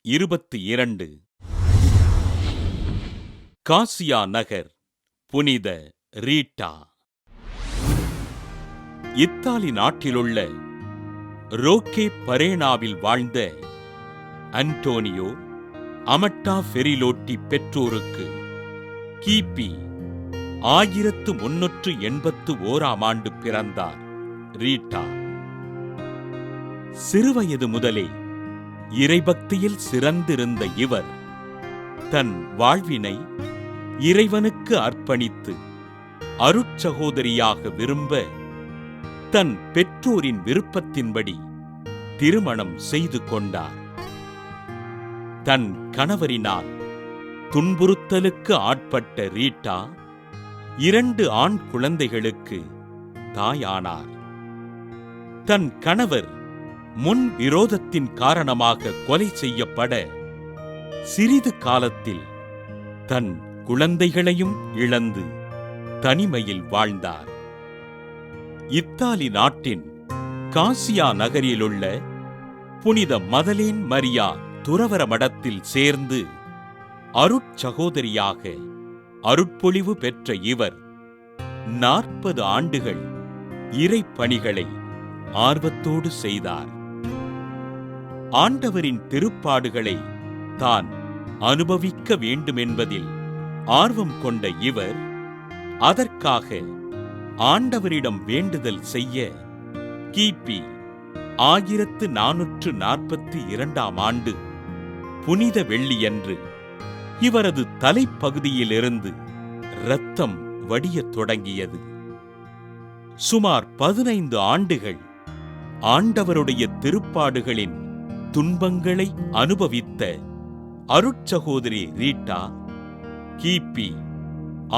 22 காசியா நகர், புனித Rita. Italy நாட்டிலுள்ள ரோக்கே பரேனாவில் வாழ்ந்த அன்டோனியோ அமட்டா ஃபெரிலோட்டி பெற்றோருக்கு கிபி 1381 பிறந்தார் ரீட்டா. சிறுவயது முதலே இறைபக்தியில் சிறந்திருந்த இவர் தன் வாழ்வினை இறைவனுக்கு அர்ப்பணித்து அருட்சகோதரியாக விரும்ப தன் பெற்றோரின் விருப்பத்தின்படி திருமணம் செய்து கொண்டார். தன் கணவரினால் துன்புறுத்தலுக்கு ஆட்பட்ட ரீட்டா 2 ஆண் குழந்தைகளுக்கு தாயானார். தன் கணவர் முன் விரோதத்தின் காரணமாக கொலை செய்யப்பட சிறிது காலத்தில் தன் குழந்தைகளையும் இழந்து தனிமையில் வாழ்ந்தார். இத்தாலி நாட்டின் காசியா நகரிலுள்ள புனித மதலேன் மரியா துறவற மடத்தில் சேர்ந்து அருட்சகோதரியாக அருட்பொழிவு பெற்ற இவர் 40 ஆண்டுகள் இறைப்பணிகளை ஆர்வத்தோடு செய்தார். ஆண்டவரின் திருப்பாடுகளை தான் அனுபவிக்க வேண்டுமென்பதில் ஆர்வம் கொண்ட இவர் அதற்காக ஆண்டவரிடம் வேண்டுதல் செய்ய கிபி 1442 புனித வெள்ளியன்று இவரது தலைப்பகுதியிலிருந்து இரத்தம் வடியத் தொடங்கியது. சுமார் 15 ஆண்டுகள் ஆண்டவருடைய திருப்பாடுகளின் துன்பங்களை அனுபவித்த அருட்சகோதரி ரீட்டா கிபி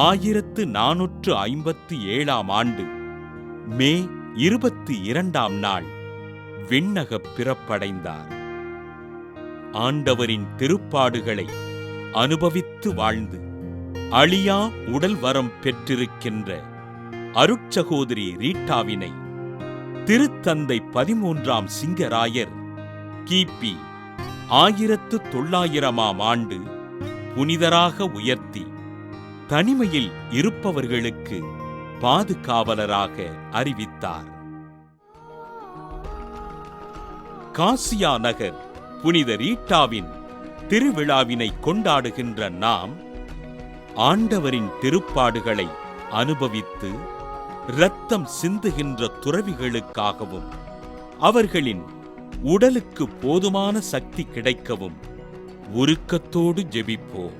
1457 மே 22 விண்ணகப் பிறப்படைந்தார். ஆண்டவரின் திருப்பாடுகளை அனுபவித்து வாழ்ந்து அழியா உடல் வரம் பெற்றிருக்கின்ற அருட்சகோதரி ரீட்டாவினை திருத்தந்தை 13ஆம் சிங்கராயர் கிபி 1900 புனிதராக உயர்த்தி தனிமையில் இருப்பவர்களுக்கு பாதுகாவலராக அறிவித்தார். காசியா நகர் புனித ரீட்டாவின் திருவிழாவினை கொண்டாடுகின்ற நாம் ஆண்டவரின் திருப்பாடுகளை அனுபவித்து இரத்தம் சிந்துகின்ற துறவிகளுக்காகவும் அவர்களின் உடலுக்கு போதுமான சக்தி கிடைக்கவும் உருக்கத்தோடு ஜெபிப்போம்.